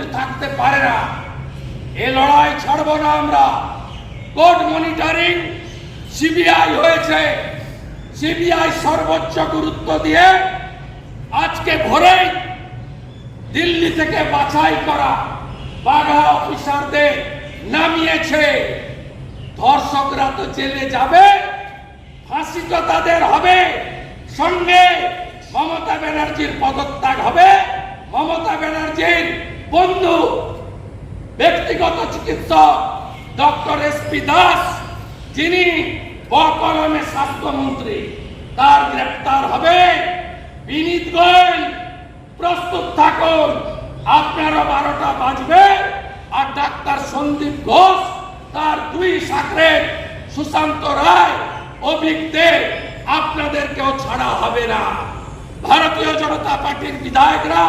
মুখ্যমন্ত্রী থাকতে পারে না। এ লড়াই ছাড়ব না আমরা। কোর্ট মনিটরিং সিবিআই হয়েছে, সিবিআই সর্বোচ্চ গুরুত্ব দিয়ে আজকে ভোরেই দিল্লি থেকে বাছাই করা বাঘা অফিসারদের নামিয়েছে। ধর্ষকরা তো জেলে যাবে, ফাঁসি তো তাদের হবে, সঙ্গে মমতা ব্যানার্জির পদত্যাগ হবে। মমতা ব্যানার্জির বন্ধু ব্যক্তিগত চিকিৎসক ডক্টর এসপি দাস, যিনি বকলমে স্বাস্থ্যমন্ত্রী, তার গ্রেপ্তার হবে। বিনীত গোয়েল প্রস্তুত থাকুন, আপনারও 12টা বাজবে। আর ডাক্তার সন্দীপ ঘোষ, তার 2 সাকরের সুশান্ত রায়, অভিজ্ঞদের আপনাদেরকেও ছাড়া হবে না। ভারতীয় জনতা পার্টির বিধায়করা